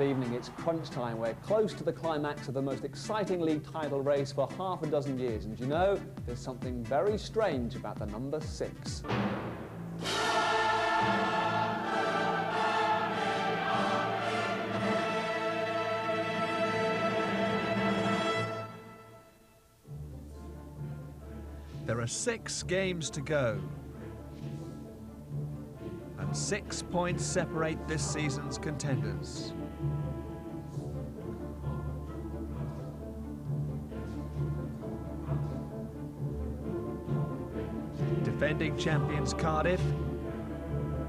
good evening. It's crunch time. We're close to the climax of the most exciting league title race for half a dozen years. And you know, there's something very strange about the number 6. There are 6 games to go. And 6 points separate this season's contenders. Defending champions Cardiff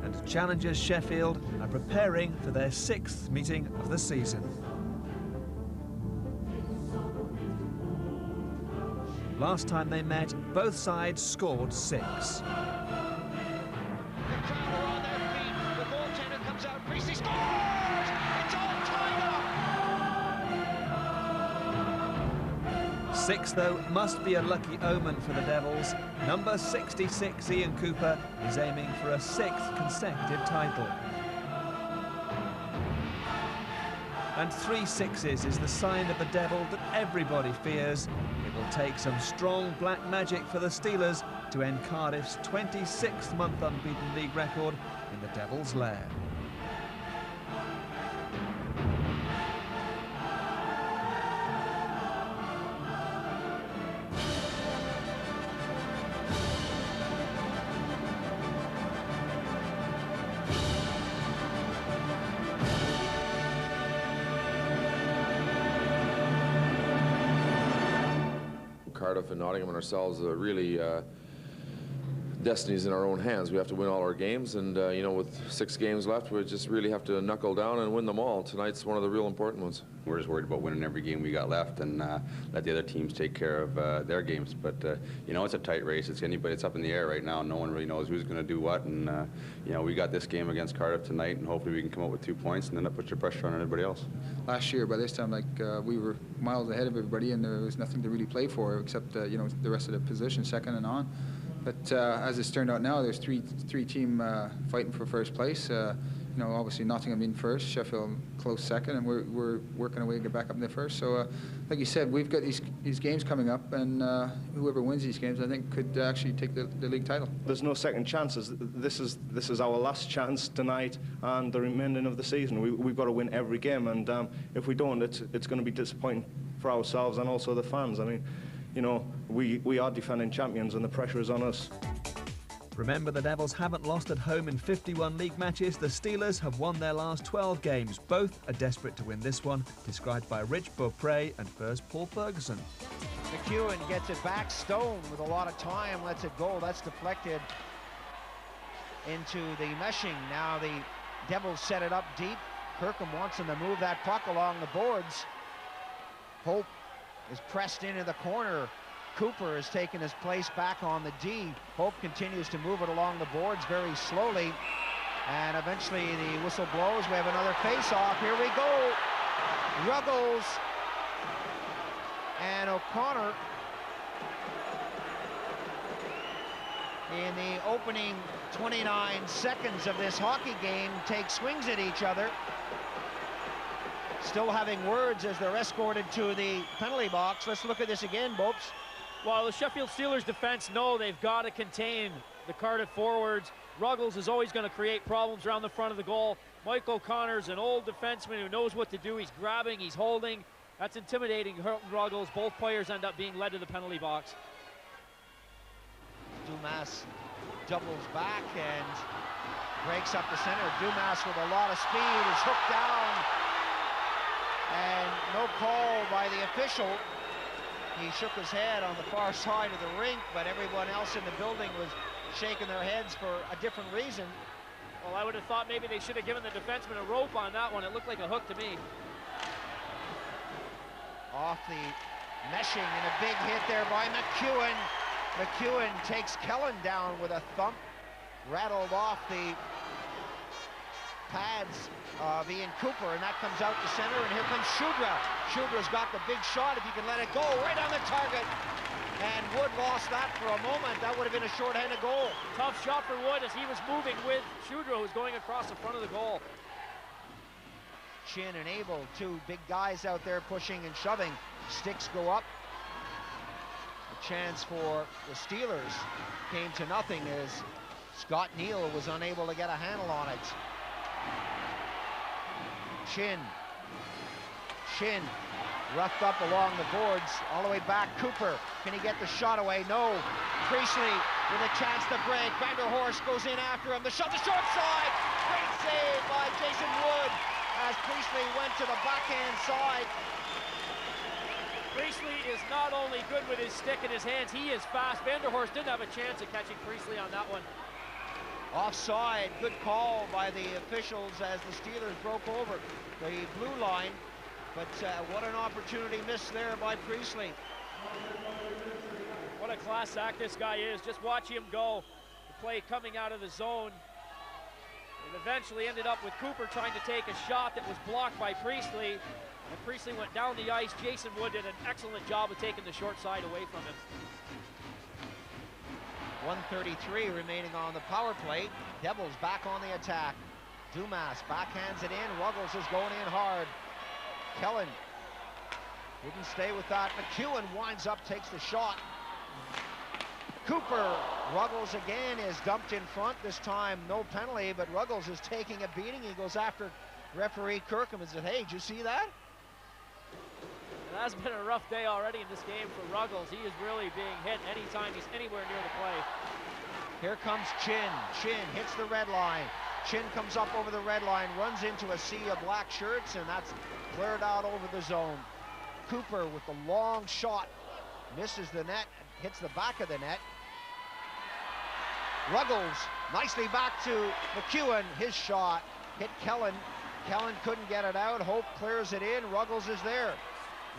and challengers Sheffield are preparing for their 6th meeting of the season. Last time they met, both sides scored 6. Six, though, must be a lucky omen for the Devils. Number 66, Ian Cooper, is aiming for a 6th consecutive title. And 3 sixes is the sign of the Devil that everybody fears. It will take some strong black magic for the Steelers to end Cardiff's 26th-month unbeaten league record in the Devil's lair. Cardiff and Nottingham and ourselves really destiny's in our own hands. We have to win all our games, and you know, with 6 games left, we just really have to knuckle down and win them all. Tonight's one of the real important ones. We're just worried about winning every game we got left and let the other teams take care of their games. But you know, it's a tight race. It's up in the air right now. No one really knows who's going to do what. And you know, we got this game against Cardiff tonight, and hopefully we can come up with 2 points, and then that puts your pressure on everybody else. Last year, by this time, we were miles ahead of everybody, and there was nothing to really play for except you know, the rest of the position, second and on. But as it's turned out now, there's three team fighting for first place. You know, obviously Nottingham in first, Sheffield close second, and we're working our way to get back up in the first. So, like you said, we've got these games coming up, and whoever wins these games, I think, could actually take the league title. There's no second chances. This is our last chance tonight and the remaining of the season. We've got to win every game, and if we don't, it's going to be disappointing for ourselves and also the fans. I mean, you know, we are defending champions, and the pressure is on us. Remember, the Devils haven't lost at home in 51 league matches. The Steelers have won their last 12 games. Both are desperate to win this one, described by Rich Beaupre and first Paul Ferguson. McEwen gets it back. Stone with a lot of time lets it go. That's deflected into the meshing. Now the Devils set it up deep. Kirkham wants them to move that puck along the boards. Hope is pressed into the corner. Cooper has taken his place back on the D. Hope continues to move it along the boards very slowly. And eventually the whistle blows. We have another face-off. Here we go. Ruggles and O'Connor in the opening 29 seconds of this hockey game take swings at each other. Still having words as they're escorted to the penalty box. Let's look at this again, Bopes. Well, the Sheffield Steelers defense know they've got to contain the Cardiff forwards. Ruggles is always going to create problems around the front of the goal. Mike O'Connor's an old defenseman who knows what to do. He's grabbing, he's holding. That's intimidating Ruggles. Both players end up being led to the penalty box. Dumas doubles back and breaks up the center. Dumas with a lot of speed is hooked down. And no call by the official. He shook his head on the far side of the rink, but everyone else in the building was shaking their heads for a different reason. Well, I would have thought maybe they should have given the defenseman a rope on that one. It looked like a hook to me. Off the meshing and a big hit there by McEwen. McEwen takes Kellen down with a thump, rattled off the pads of Ian Cooper, and that comes out to center, and here comes Shudra. Shudra's got the big shot, if he can let it go, right on the target. And Wood lost that for a moment. That would have been a shorthanded goal. Tough shot for Wood as he was moving with Shudra, who's going across the front of the goal. Chin and Abel, two big guys out there pushing and shoving. Sticks go up. A chance for the Steelers came to nothing as Scott Neal was unable to get a handle on it. Chin roughed up along the boards, all the way back. Cooper, can he get the shot away? No. Priestley with a chance to break. Vanderhorst goes in after him. The shot, the short side. Great save by Jason Wood as Priestley went to the backhand side. Priestley is not only good with his stick in his hands, he is fast. Vanderhorst didn't have a chance of catching Priestley on that one. Offside, good call by the officials as the Steelers broke over the blue line. But what an opportunity missed there by Priestley. What a class act this guy is. Just watch him go. The play coming out of the zone. It eventually ended up with Cooper trying to take a shot that was blocked by Priestley. And Priestley went down the ice. Jason Wood did an excellent job of taking the short side away from him. 1:33 remaining on the power play. Devils back on the attack. Dumas backhands it in. Ruggles is going in hard. Kellen wouldn't stay with that. McEwen winds up, takes the shot. Cooper, Ruggles again is dumped in front. This time no penalty, but Ruggles is taking a beating. He goes after referee Kirkham and says, hey, did you see that? It has been a rough day already in this game for Ruggles. He is really being hit anytime he's anywhere near the play. Here comes Chin. Chin hits the red line. Chin comes up over the red line, runs into a sea of black shirts, and that's cleared out over the zone. Cooper with the long shot, misses the net, hits the back of the net. Ruggles nicely back to McEwen. His shot hit Kellen. Kellen couldn't get it out. Hope clears it in. Ruggles is there.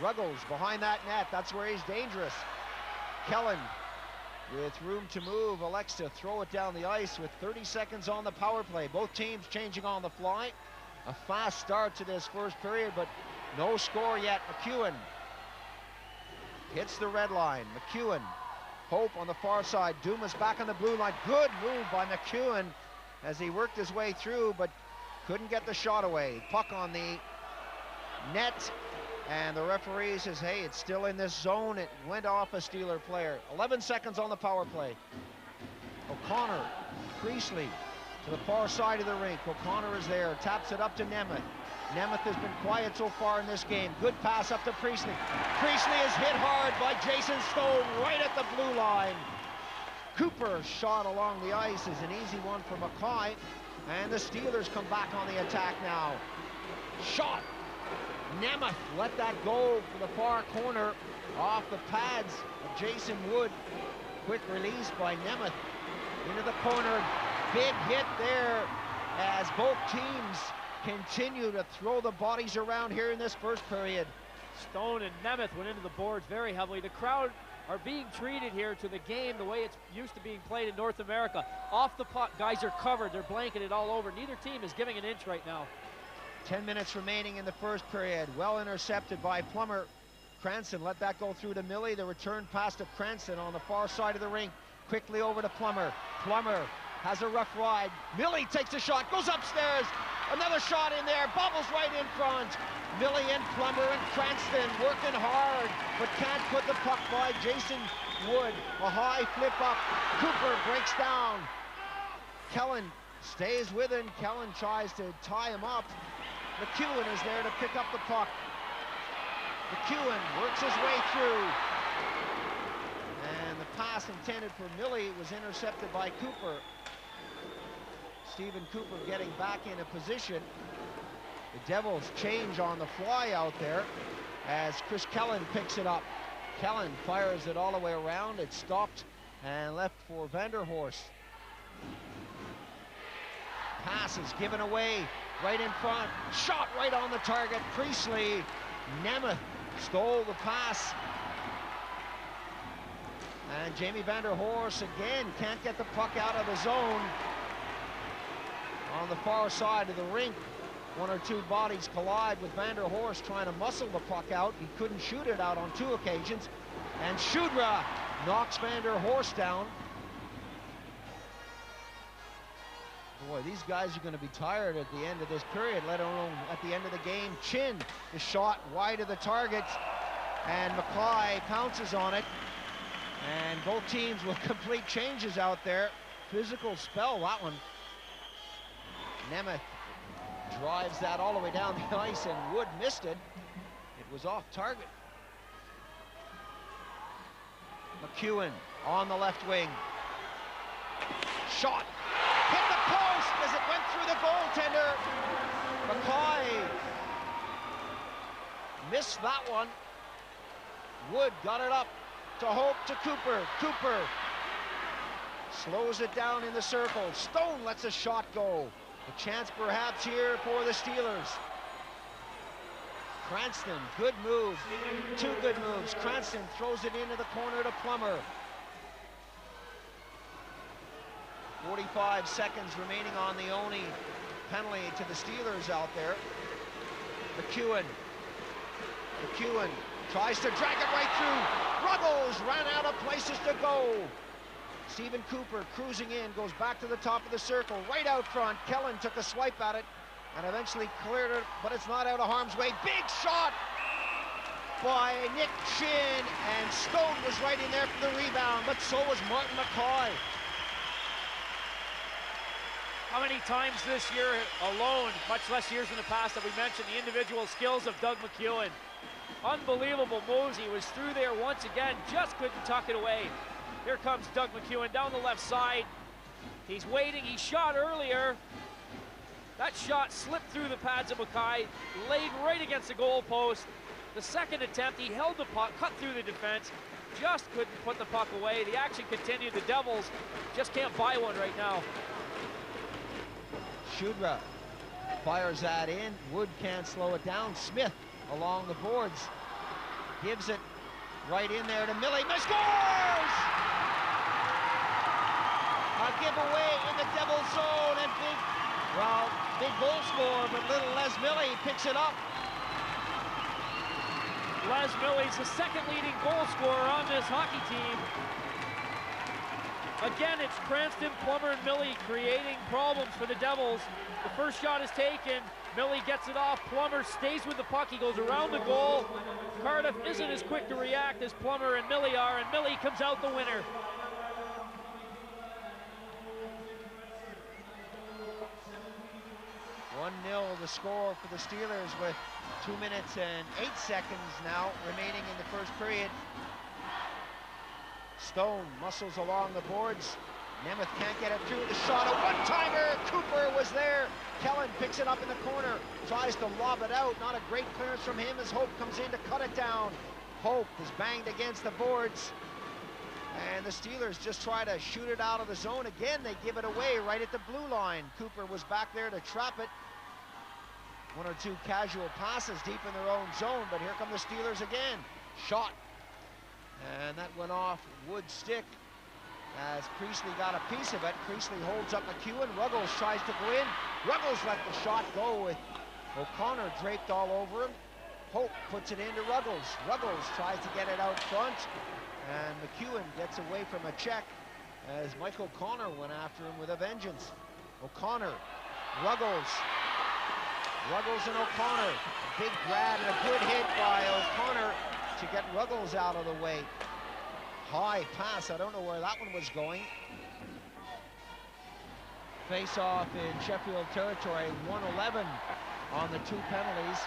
Ruggles behind that net. That's where he's dangerous. Kellen, with room to move, elects to throw it down the ice with 30 seconds on the power play. Both teams changing on the fly. A fast start to this first period, but no score yet. McEwen hits the red line. McEwen, Hope on the far side. Dumas back on the blue line. Good move by McEwen as he worked his way through, but couldn't get the shot away. Puck on the net, and the referee says, hey, it's still in this zone. It went off a Steeler player. 11 seconds on the power play. O'Connor, Priestley to the far side of the rink. O'Connor is there, taps it up to Nemeth. Nemeth has been quiet so far in this game. Good pass up to Priestley. Priestley is hit hard by Jason Stone right at the blue line. Cooper's shot along the ice is an easy one for Mackay, and the Steelers come back on the attack now. Shot. Nemeth let that go for the far corner off the pads of Jason Wood. Quick release by Nemeth into the corner. Big hit there as both teams continue to throw the bodies around here in this first period. Stone and Nemeth went into the boards very heavily. The crowd are being treated here to the game the way it's used to being played in North America. Off the puck, guys are covered, they're blanketed all over. Neither team is giving an inch right now. 10 minutes remaining in the first period. Well intercepted by Plummer. Cranston let that go through to Millie. The return pass to Cranston on the far side of the rink. Quickly over to Plummer. Plummer has a rough ride. Millie takes a shot, goes upstairs. Another shot in there, bobbles right in front. Millie and Plummer and Cranston working hard, but can't put the puck by Jason Wood. A high flip up. Cooper breaks down. Kellen stays with him. Kellen tries to tie him up. McEwen is there to pick up the puck. McEwen works his way through. And the pass intended for Millie was intercepted by Cooper. Stephen Cooper getting back into position. The Devils change on the fly out there as Chris Kellen picks it up. Kellen fires it all the way around. It's stopped and left for Vanderhorst. Pass is given away right in front. Shot right on the target. Priestley. Nemeth stole the pass. And Jamie Vanderhorst again can't get the puck out of the zone. On the far side of the rink, one or two bodies collide with Vanderhorst trying to muscle the puck out. He couldn't shoot it out on 2 occasions. And Shudra knocks Vanderhorst down. Boy, these guys are going to be tired at the end of this period, let alone at the end of the game. Chin, the shot wide of the target, and Mackay pounces on it. And both teams will complete changes out there. Physical spell, that one. Nemeth drives that all the way down the ice, and Wood missed it. It was off target. McEwen on the left wing. Shot. Hit the post as it went through the goaltender. Mackay missed that one. Wood got it up to Hope, to Cooper. Cooper slows it down in the circle. Stone lets a shot go. A chance perhaps here for the Steelers. Cranston, good move. Two good moves. Cranston throws it into the corner to Plummer. 45 seconds remaining on the only penalty to the Steelers out there. McEwen tries to drag it right through. Ruggles ran out of places to go. Stephen Cooper cruising in, goes back to the top of the circle, right out front. Kellen took a swipe at it and eventually cleared it, but it's not out of harm's way. Big shot by Nick Chin, and Stone was right in there for the rebound, but so was Martin Mackay. How many times this year alone, much less years in the past, have we mentioned the individual skills of Doug McEwen? Unbelievable moves. He was through there once again, just couldn't tuck it away. Here comes Doug McEwen down the left side. He's waiting. He shot earlier. That shot slipped through the pads of Mackay, laid right against the goal post. The second attempt, he held the puck, cut through the defense, just couldn't put the puck away. The action continued. The Devils just can't buy one right now. Shudra fires that in. Wood can't slow it down. Smith along the boards gives it right in there to Millie. Scores! A giveaway in the Devils zone, and big goal scorer, but little Les Millie picks it up. Les Millie's the second leading goal scorer on this hockey team. Again, it's Cranston, Plummer, and Millie creating problems for the Devils. The first shot is taken. Millie gets it off. Plummer stays with the puck. He goes around the goal. Cardiff isn't as quick to react as Plummer and Millie are, and Millie comes out the winner. The score for the Steelers with 2 minutes and 8 seconds now remaining in the first period. Stone muscles along the boards. Nemeth can't get it through. The shot, a one-timer. Cooper was there. Kellen picks it up in the corner, tries to lob it out. Not a great clearance from him as Hope comes in to cut it down. Hope is banged against the boards, and the Steelers just try to shoot it out of the zone. Again, they give it away right at the blue line. Cooper was back there to trap it. One or two casual passes deep in their own zone, but here come the Steelers again. Shot, and that went off Wood's stick as Priestley got a piece of it. Priestley holds up McEwen. Ruggles tries to go in. Ruggles let the shot go with O'Connor draped all over him. Hope puts it into Ruggles. Ruggles tries to get it out front, and McEwen gets away from a check as Mike O'Connor went after him with a vengeance. O'Connor, Ruggles and O'Connor. A big grab and a good hit by O'Connor to get Ruggles out of the way. High pass, I don't know where that one was going. Face-off in Sheffield territory, 111 on the two penalties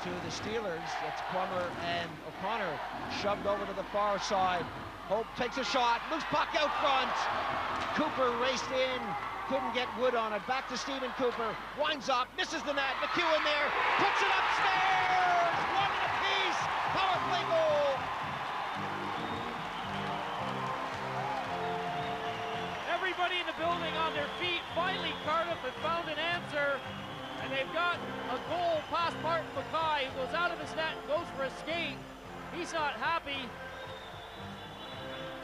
to the Steelers. That's Plummer and O'Connor shoved over to the far side. Hope takes a shot, loose puck out front. Cooper raced in, couldn't get Wood on it. Back to Stephen Cooper, winds up, misses the net. McEwen there, puts it upstairs. One apiece, power play goal. Everybody in the building on their feet. Finally, Cardiff have found an answer, and they've got a goal past Martin Mackay, who goes out of his net and goes for a skate. He's not happy.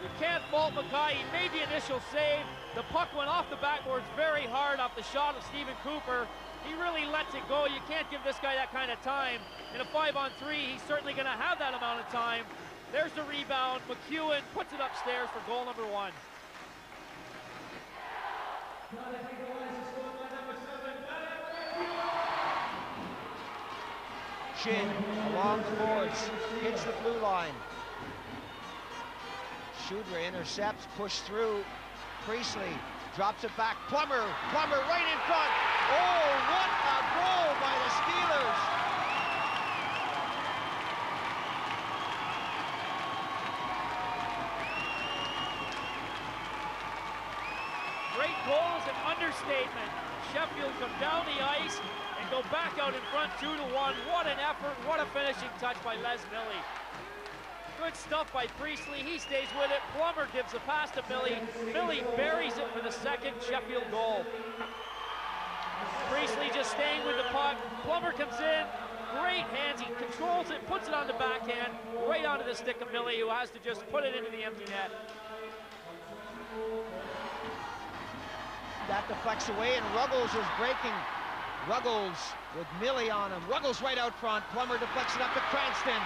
You can't fault Mackay. He made the initial save. The puck went off the backboards very hard off the shot of Stephen Cooper. He really lets it go. You can't give this guy that kind of time. In a 5-on-3, he's certainly going to have that amount of time. There's the rebound. McEwen puts it upstairs for goal number 1. Chin along the boards, hits the blue line. Shudra intercepts, push through. Priestley drops it back. Plummer right in front. Oh, what a goal by the Steelers! Great goal is an understatement. Sheffield come down the ice and go back out in front 2-1. What an effort, what a finishing touch by Les Millie. Good stuff by Priestley, he stays with it. Plummer gives the pass to Millie. Millie buries it for the second Sheffield goal. Priestley just staying with the puck. Plummer comes in, great hands, he controls it, puts it on the backhand, right onto the stick of Millie, who has to just put it into the empty net. That deflects away, and Ruggles is breaking. Ruggles with Millie on him. Ruggles right out front. Plummer deflects it up to Cranston.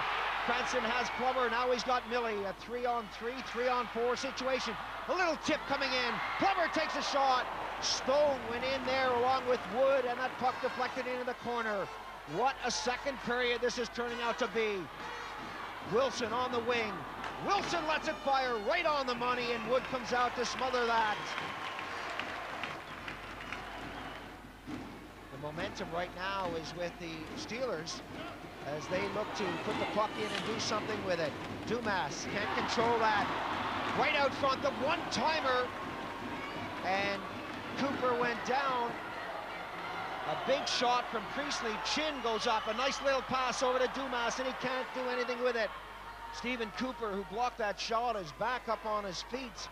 Cranston has Plummer, now he's got Millie. A 3-on-3, 3-on-4 situation. A little tip coming in. Plummer takes a shot. Stone went in there along with Wood, and that puck deflected into the corner. What a second period this is turning out to be. Wilson on the wing. Wilson lets it fire right on the money, and Wood comes out to smother that. The momentum right now is with the Steelers as they look to put the puck in and do something with it. Dumas can't control that. Right out front, the one-timer, and Cooper went down. A big shot from Priestley. Chin goes up, a nice little pass over to Dumas, and he can't do anything with it. Stephen Cooper, who blocked that shot, is back up on his feet.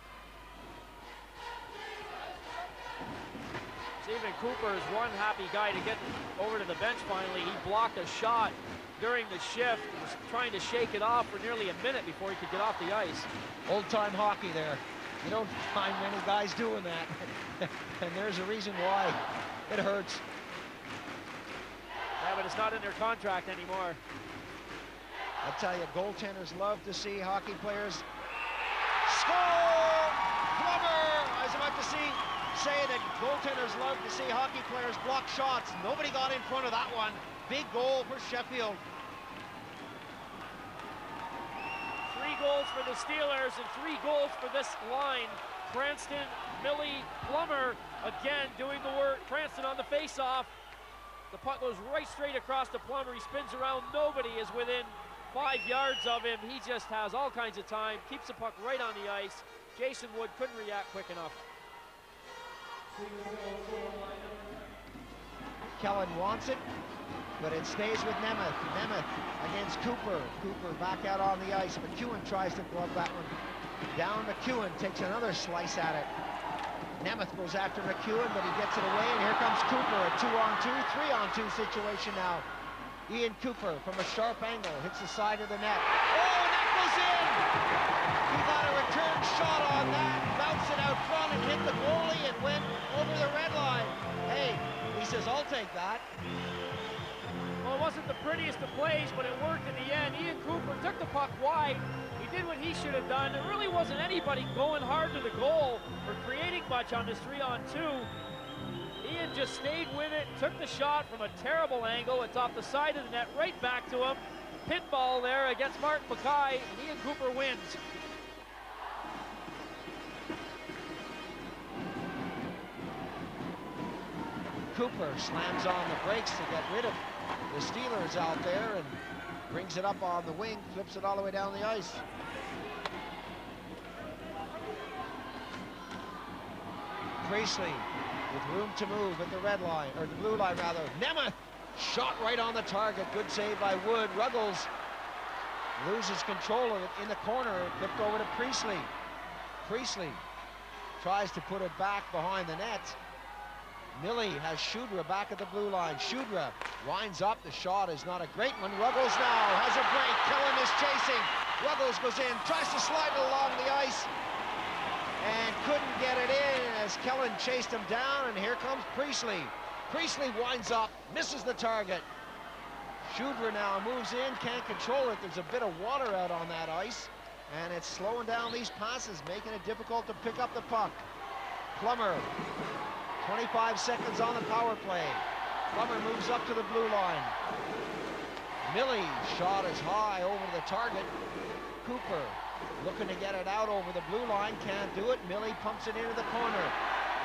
Stephen Cooper is one happy guy to get over to the bench finally. He blocked a shot during the shift. He was trying to shake it off for nearly a minute before he could get off the ice. Old-time hockey there. You don't find many guys doing that. And there's a reason why. It hurts. Yeah, but it's not in their contract anymore. I tell you, goaltenders love to see hockey players score! Plummer! I was about to say that goaltenders love to see hockey players block shots. Nobody got in front of that one. Big goal for Sheffield. 3 goals for the Steelers and 3 goals for this line. Cranston, Millie, Plummer, again doing the work. Cranston on the face-off. The puck goes right straight across to Plummer. He spins around. Nobody is within 5 yards of him. He just has all kinds of time. Keeps the puck right on the ice. Jason Wood couldn't react quick enough. Kellen wants it, but it stays with Nemeth. Nemeth against Cooper. Cooper back out on the ice. McEwen tries to glove that one down. McEwen takes another slice at it. Nemeth goes after McEwen, but he gets it away, and here comes Cooper. A 2-on-2, 3-on-2 situation now. Ian Cooper from a sharp angle hits the side of the net. Oh, that goes in! He got a return shot on that, bounced it out front and hit the goalie and went over the red line. Hey, he says, I'll take that. Well, it wasn't the prettiest of plays, but it worked in the end. Ian Cooper took the puck wide. He did what he should have done. There really wasn't anybody going hard to the goal or creating much on this 3-on-2. Ian just stayed with it, took the shot from a terrible angle. It's off the side of the net, right back to him. Pinball there against Martin Mackay, and Ian Cooper wins. Cooper slams on the brakes to get rid of the Steelers out there and brings it up on the wing, flips it all the way down the ice. Priestley with room to move at the red line, or the blue line rather. Nemeth shot right on the target. Good save by Wood. Ruggles loses control of it in the corner. Flipped over to Priestley. Priestley tries to put it back behind the net. Millie has Shudra back at the blue line. Shudra winds up. The shot is not a great one. Ruggles now has a break. Kellen is chasing. Ruggles goes in, tries to slide it along the ice, and couldn't get it in as Kellen chased him down, and here comes Priestley. Priestley winds up, misses the target. Shudra now moves in, can't control it. There's a bit of water out on that ice, and it's slowing down these passes, making it difficult to pick up the puck. Plummer 25 seconds on the power play. Plummer moves up to the blue line. Millie's shot is high over the target. Cooper looking to get it out over the blue line, can't do it. Millie pumps it into the corner.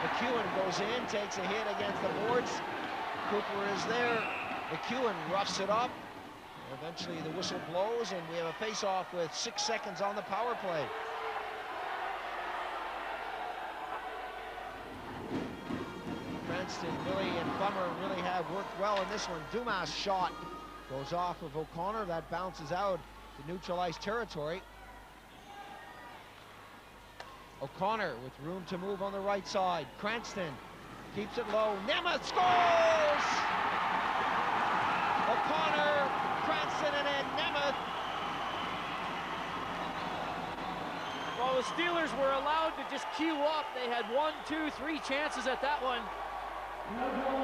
McEwen goes in, takes a hit against the boards. Cooper is there. McEwen roughs it up. Eventually the whistle blows, and we have a face-off with 6 seconds on the power play. Cranston, Millie, and Plummer really have worked well in this one. Dumas' shot goes off of O'Connor. That bounces out to neutralize territory. O'Connor with room to move on the right side. Cranston keeps it low. Nemeth scores! O'Connor, Cranston, and then Nemeth. Well, the Steelers were allowed to just queue up. They had 1, 2, 3 chances at that one. Well, now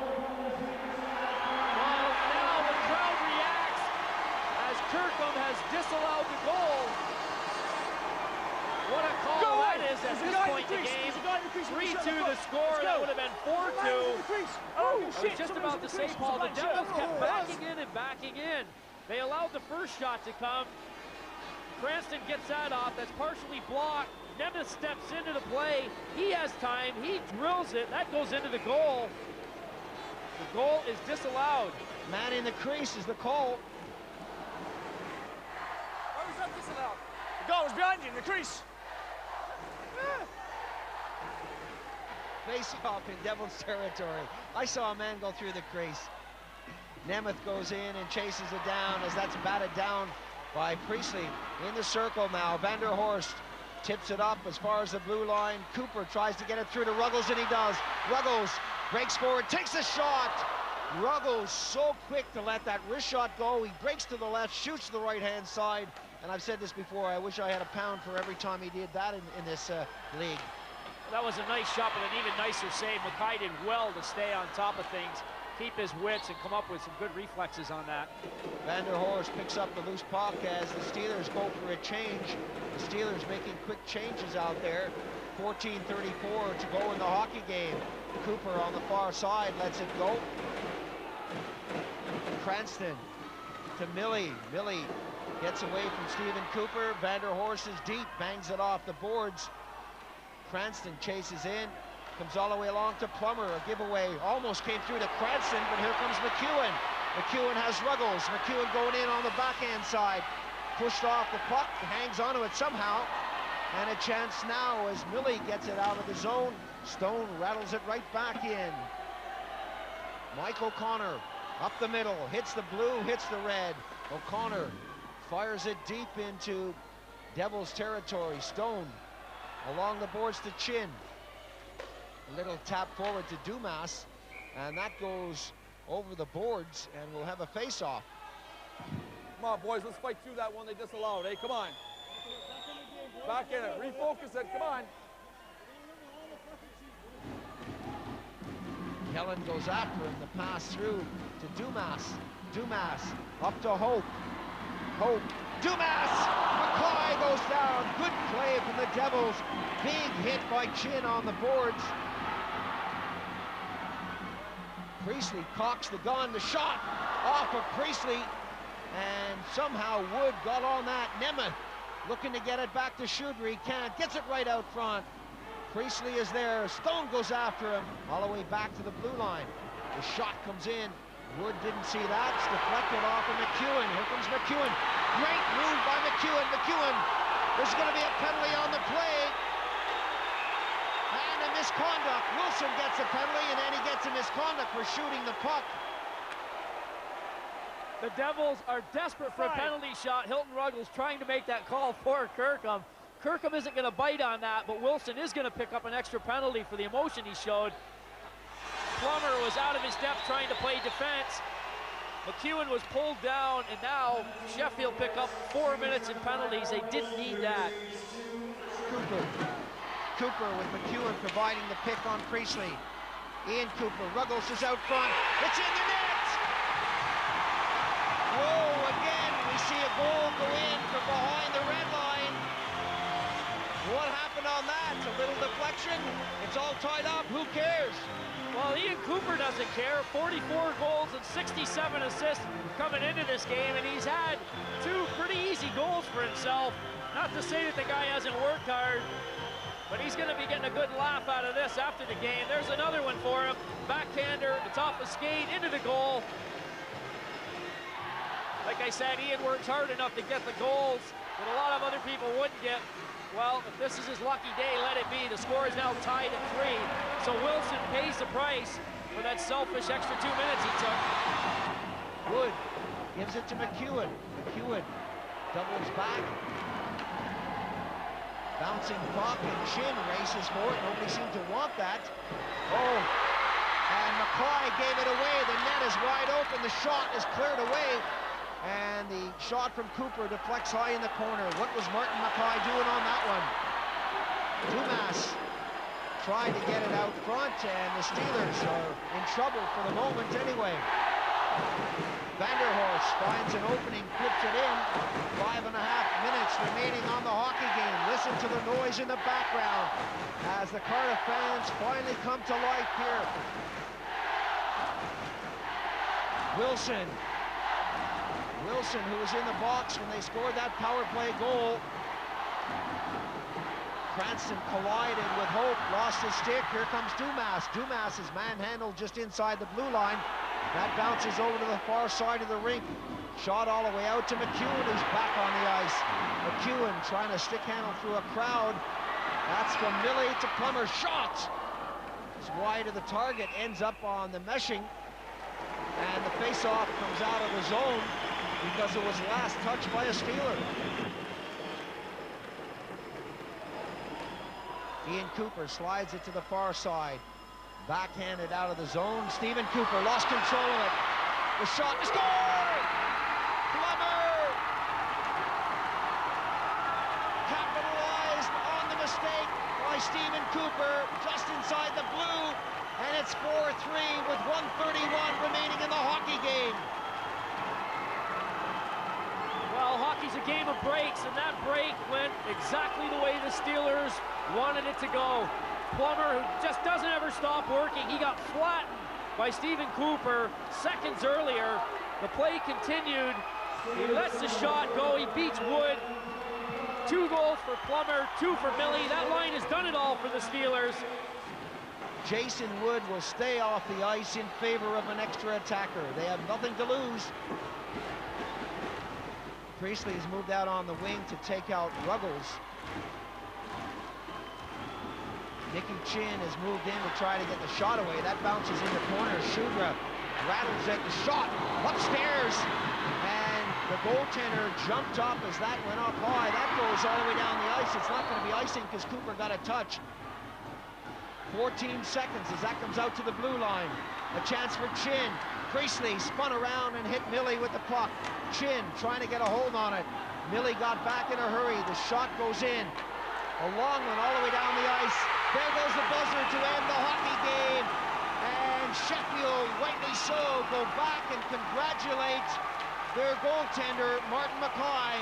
the crowd reacts as Kirkham has disallowed the goal. What a call that is at this point in the game. 3-2 the score. That would have been 4-2. I was just about to say, Paul, the Devils kept backing in and backing in. They allowed the first shot to come. Cranston gets that off. That's partially blocked. Nemeth steps into the play. He has time. He drills it. That goes into the goal. The goal is disallowed. Man in the crease is the call. Why was that disallowed? The goal was behind you in the crease. Face off in Devils territory. I saw a man go through the crease. Nemeth goes in and chases it down as that's batted down by Priestley. In the circle now, Van der Horst tips it up as far as the blue line. Cooper tries to get it through to Ruggles, and he does. Ruggles breaks forward, takes a shot. Ruggles so quick to let that wrist shot go. He breaks to the left, shoots to the right-hand side. And I've said this before, I wish I had a pound for every time he did that in this league. That was a nice shot, but an even nicer save. Mackay did well to stay on top of things, keep his wits, and come up with some good reflexes on that. Van der Horst picks up the loose puck as the Steelers go for a change. The Steelers making quick changes out there. 14:34 to go in the hockey game. Cooper on the far side lets it go. Cranston to Millie. Millie gets away from Stephen Cooper. Van der Horst is deep, bangs it off the boards. Cranston chases in, comes all the way along to Plummer. A giveaway almost came through to Cranston, but here comes McEwen. McEwen has Ruggles. McEwen going in on the backhand side. Pushed off the puck, hangs onto it somehow. And a chance now as Millie gets it out of the zone. Stone rattles it right back in. Mike O'Connor up the middle, hits the blue, hits the red. O'Connor fires it deep into Devils territory. Stone along the boards to Chin. A little tap forward to Dumas, and that goes over the boards, and we'll have a face-off. Come on, boys, let's fight through that one they disallowed. Hey, come on. Back in it, refocus it, come on. Kellen goes after him, the pass through to Dumas. Dumas up to Hope. Hope. Dumas! Mackay goes down. Good play from the Devils. Big hit by Chin on the boards. Priestley cocks the gun. The shot off of Priestley. And somehow Wood got on that. Nemeth looking to get it back to Shoudry. Can't. Gets it right out front. Priestley is there. Stone goes after him. All the way back to the blue line. The shot comes in. Wood didn't see that. It's deflected off of McEwen. Here comes McEwen. Great move by McEwen. McEwen, there's going to be a penalty on the play. And a misconduct. Wilson gets a penalty, and then he gets a misconduct for shooting the puck. The Devils are desperate for a penalty shot. Hilton Ruggles trying to make that call for Kirkham. Kirkham isn't going to bite on that, but Wilson is going to pick up an extra penalty for the emotion he showed. Plummer was out of his depth trying to play defense. McEwen was pulled down, and now Sheffield pick up 4 minutes in penalties. They didn't need that. Cooper with McEwen providing the pick on Priestley. Ian Cooper, Ruggles is out front. It's in the net! Whoa, again, we see a goal go in from behind the red line. What happened on that? A little deflection. action. It's all tied up. Who cares? Well, Ian Cooper doesn't care. 44 goals and 67 assists coming into this game, and he's had 2 pretty easy goals for himself. Not to say that the guy hasn't worked hard, but he's going to be getting a good laugh out of this after the game. There's another one for him. Backhander, it's off a skate into the goal. Like I said, Ian works hard enough to get the goals that a lot of other people wouldn't get. Well, if this is his lucky day, let it be. The score is now tied at 3. So Wilson pays the price for that selfish extra 2 minutes he took. Wood gives it to McEwen. McEwen doubles back. Bouncing puck, and Chin races for it. Nobody seemed to want that. Oh, and McCoy gave it away. The net is wide open. The shot is cleared away. And the shot from Cooper deflects high in the corner. What was Martin McCoy doing on that one? Dumas trying to get it out front, and the Steelers are in trouble for the moment anyway. Vanderhorst finds an opening, clips it in. 5.5 minutes remaining on the hockey game. Listen to the noise in the background as the Cardiff fans finally come to life here. Wilson, who was in the box when they scored that power play goal. Cranston collided with Hope, lost his stick. Here comes Dumas. Dumas is manhandled just inside the blue line. That bounces over to the far side of the rink. Shot all the way out to McEwen, who's back on the ice. McEwen trying to stick handle through a crowd. That's from Millie to Plummer. Shot! It's wide of the target, ends up on the meshing. And the face-off comes out of the zone because it was last touched by a Steeler. Ian Cooper slides it to the far side. Backhanded out of the zone. Stephen Cooper lost control of it. The shot, the score! Plummer! Capitalized on the mistake by Stephen Cooper just inside the blue. And it's 4-3 with 1:31 remaining in the hockey game. Well, hockey's a game of breaks, and that break went exactly the way the Steelers wanted it to go. Plummer, who just doesn't ever stop working, he got flattened by Stephen Cooper seconds earlier. The play continued. He lets the shot go. He beats Wood. 2 goals for Plummer, 2 for Millie. That line has done it all for the Steelers. Jason Wood will stay off the ice in favor of an extra attacker. They have nothing to lose. Priestley has moved out on the wing to take out Ruggles. Nicky Chin has moved in to try to get the shot away. That bounces in the corner. Shudra rattles it. The shot upstairs. And the goaltender jumped up as that went up high. That goes all the way down the ice. It's not going to be icing because Cooper got a touch. 14 seconds as that comes out to the blue line. A chance for Chin. Priestley spun around and hit Millie with the puck. Chin trying to get a hold on it. Millie got back in a hurry. The shot goes in. A long one all the way down the ice. There goes the buzzer to end the hockey game. And Sheffield, rightly so, go back and congratulate their goaltender, Martin McCoy.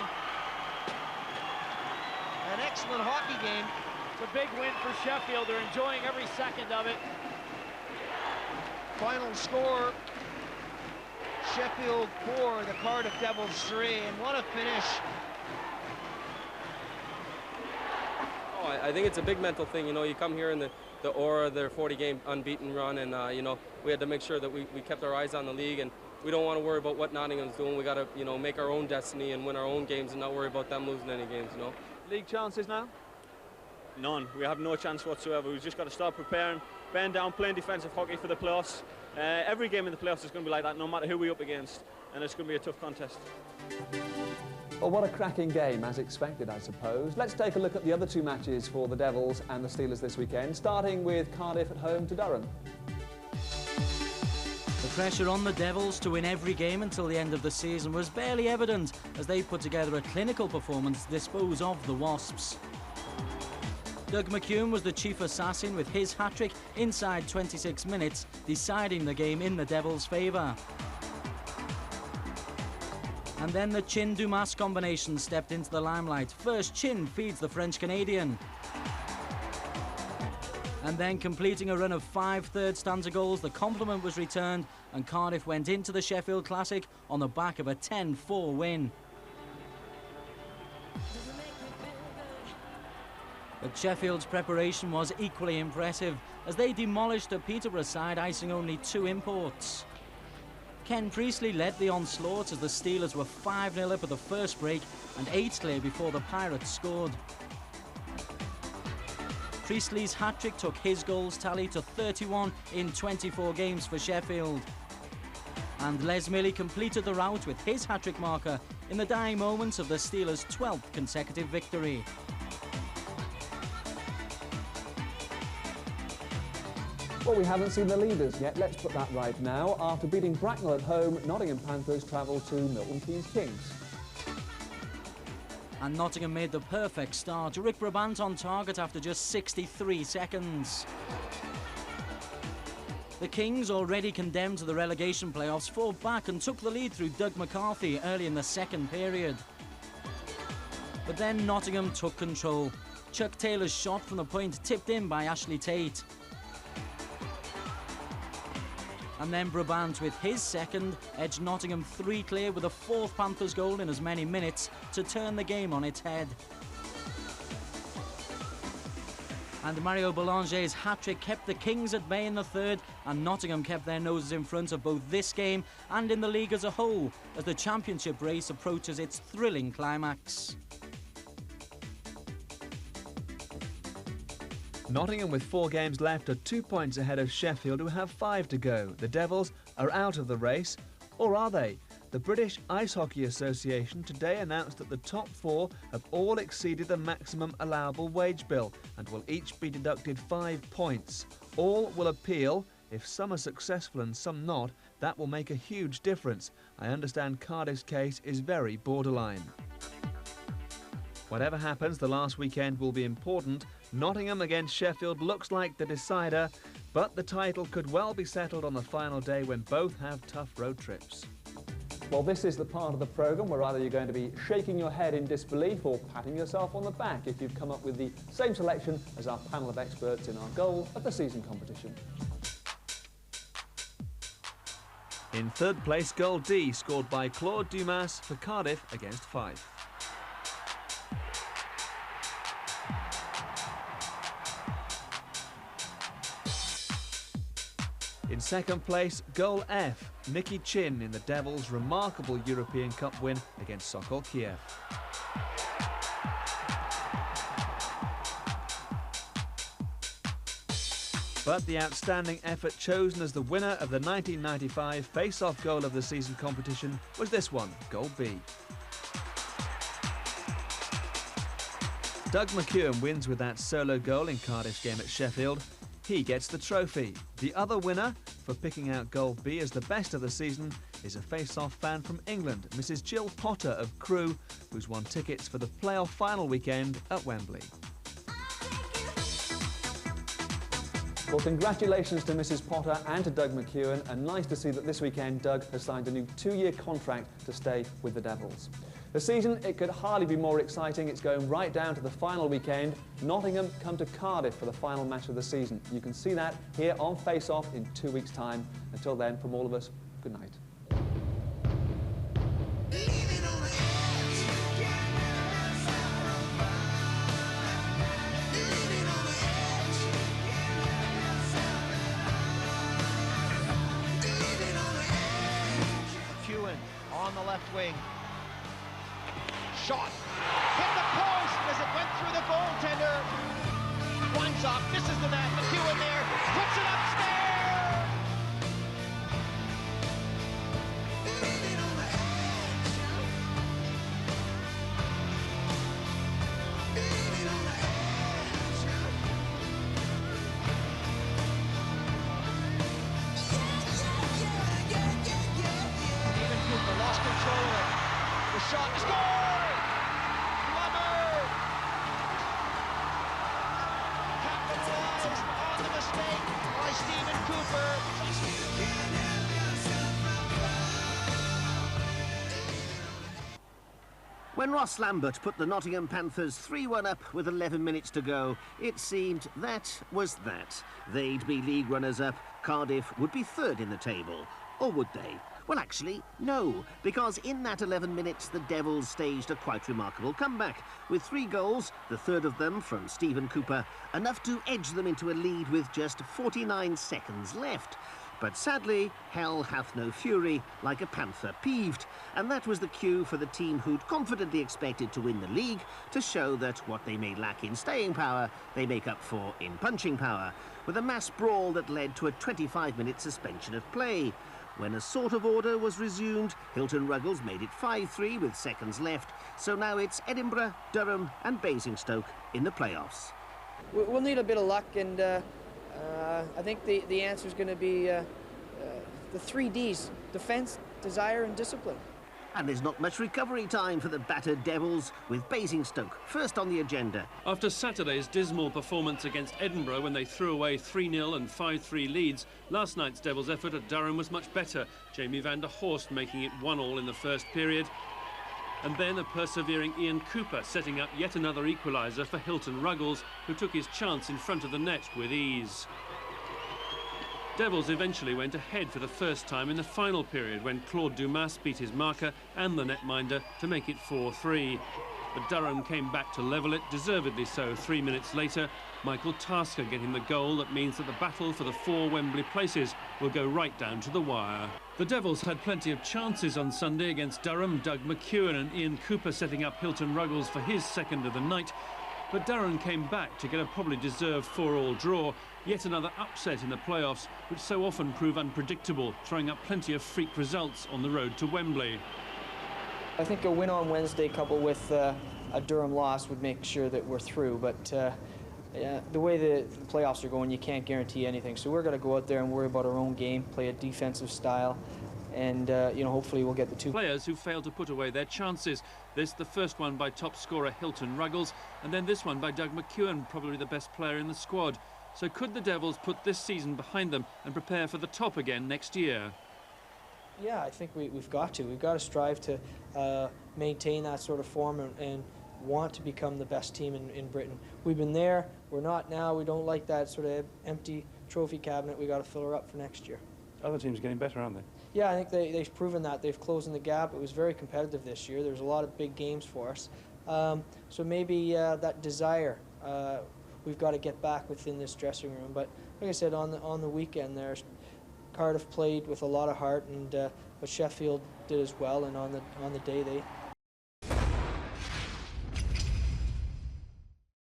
An excellent hockey game. It's a big win for Sheffield. They're enjoying every second of it. Final score, Sheffield 4, the Cardiff Devils 3, and what a finish. Oh, I think it's a big mental thing. You know, you come here in the aura of their 40-game unbeaten run, and, you know, we had to make sure that we kept our eyes on the league, and we don't want to worry about what Nottingham's doing. We got to, you know, make our own destiny and win our own games and not worry about them losing any games, you know. League chances now? None. We have no chance whatsoever. We've just got to start preparing, bearing down, playing defensive hockey for the playoffs. Every game in the playoffs is going to be like that, no matter who we're up against, and it's going to be a tough contest. Well, what a cracking game, as expected, I suppose. Let's take a look at the other 2 matches for the Devils and the Steelers this weekend, starting with Cardiff at home to Durham. The pressure on the Devils to win every game until the end of the season was barely evident as they put together a clinical performance to dispose of the Wasps. Doug McEwen was the chief assassin with his hat-trick inside 26 minutes, deciding the game in the Devils' favour. And then the Chin-Dumas combination stepped into the limelight. First, Chin feeds the French-Canadian. And then, completing a run of 5 third-stanza goals, the compliment was returned and Cardiff went into the Sheffield Classic on the back of a 10-4 win. But Sheffield's preparation was equally impressive as they demolished a Peterborough side icing only 2 imports. Ken Priestley led the onslaught as the Steelers were 5-0 up at the first break and 8 clear before the Pirates scored. Priestley's hat-trick took his goals tally to 31 in 24 games for Sheffield. And Les Milley completed the rout with his hat-trick marker in the dying moments of the Steelers' 12th consecutive victory. Well, we haven't seen the leaders yet. Let's put that right now. After beating Bracknell at home, Nottingham Panthers travel to Milton Keynes Kings. And Nottingham made the perfect start. Rick Brabant on target after just 63 seconds. The Kings, already condemned to the relegation playoffs, fought back and took the lead through Doug McCarthy early in the second period. But then Nottingham took control. Chuck Taylor's shot from the point tipped in by Ashley Tate. And then Brabant, with his second, edged Nottingham 3 clear with a 4th Panthers goal in as many minutes to turn the game on its head. And Mario Boulanger's hat-trick kept the Kings at bay in the third, and Nottingham kept their noses in front of both this game and in the league as a whole as the championship race approaches its thrilling climax. Nottingham, with 4 games left, are 2 points ahead of Sheffield, who have 5 to go. The Devils are out of the race, or are they? The British Ice Hockey Association today announced that the top 4 have all exceeded the maximum allowable wage bill and will each be deducted 5 points. All will appeal. If some are successful and some not, that will make a huge difference. I understand Cardiff's case is very borderline. Whatever happens, the last weekend will be important. Nottingham against Sheffield looks like the decider, but the title could well be settled on the final day when both have tough road trips. Well, this is the part of the programme where either you're going to be shaking your head in disbelief or patting yourself on the back if you've come up with the same selection as our panel of experts in our goal of the season competition. In third place, goal D, scored by Claude Dumas for Cardiff against Fife. In second place, goal F, Nicky Chin in the Devils' remarkable European Cup win against Sokol Kiev. But the outstanding effort chosen as the winner of the 1995 face-off goal of the season competition was this one, goal B. Doug McEwen wins with that solo goal in Cardiff's game at Sheffield. He gets the trophy. The other winner for picking out goal B as the best of the season is a face-off fan from England, Mrs. Jill Potter of Crewe, who's won tickets for the playoff final weekend at Wembley. Well, congratulations to Mrs. Potter and to Doug McEwen, and nice to see that this weekend Doug has signed a new 2-year contract to stay with the Devils. The season, it could hardly be more exciting. It's going right down to the final weekend. Nottingham come to Cardiff for the final match of the season. You can see that here on Face Off in 2 weeks' time. Until then, from all of us, good night. On the left wing. Shot. Hit the post as it went through the goaltender. Winds up, misses the net. McEwen there. Puts it upstairs. Lost control of it. The shot is goal! Blubber! Capitalized on the mistake by Stephen When Ross Lambert put the Nottingham Panthers 3-1 up with 11 minutes to go, it seemed that was that. They'd be league runners-up, Cardiff would be third in the table. Or would they? Well, actually, no, because in that 11 minutes, the Devils staged a quite remarkable comeback, with 3 goals, the third of them from Stephen Cooper, enough to edge them into a lead with just 49 seconds left. But sadly, hell hath no fury, like a panther peeved, and that was the cue for the team who'd confidently expected to win the league to show that what they may lack in staying power, they make up for in punching power, with a mass brawl that led to a 25-minute suspension of play. When a sort of order was resumed, Hilton Ruggles made it 5-3 with seconds left, so now it's Edinburgh, Durham and Basingstoke in the playoffs. We'll need a bit of luck, and I think the answer is going to be the 3 Ds: defence, desire and discipline. And there's not much recovery time for the battered Devils, with Basingstoke first on the agenda. After Saturday's dismal performance against Edinburgh when they threw away 3-0 and 5-3 leads, last night's Devils' effort at Durham was much better, Jamie van der Horst making it 1-1 in the first period. And then a persevering Ian Cooper setting up yet another equaliser for Hilton Ruggles, who took his chance in front of the net with ease. Devils eventually went ahead for the first time in the final period when Claude Dumas beat his marker and the netminder to make it 4-3. But Durham came back to level it, deservedly so 3 minutes later, Michael Tasker getting the goal that means that the battle for the 4 Wembley places will go right down to the wire. The Devils had plenty of chances on Sunday against Durham, Doug McEwen and Ian Cooper setting up Hilton Ruggles for his second of the night. But Durham came back to get a probably deserved 4-4 draw, yet another upset in the playoffs, which so often prove unpredictable, throwing up plenty of freak results on the road to Wembley. I think a win on Wednesday coupled with a Durham loss would make sure that we're through, but yeah, the way the playoffs are going, you can't guarantee anything. So we're going to go out there and worry about our own game, play a defensive style, and you know, hopefully we'll get the 2 players who failed to put away their chances. This, the first one by top scorer Hilton Ruggles, and then this one by Doug McEwen, probably the best player in the squad. So could the Devils put this season behind them and prepare for the top again next year? Yeah, I think we've got to. We've got to strive to maintain that sort of form and want to become the best team in Britain. We've been there, we're not now. We don't like that sort of empty trophy cabinet. We've got to fill her up for next year. Other teams are getting better, aren't they? Yeah, I think they've proven that. They've closed the gap. It was very competitive this year. There was a lot of big games for us. So maybe that desire, we've got to get back within this dressing room. But like I said, on the weekend there, Cardiff played with a lot of heart, and but Sheffield did as well. And on the day,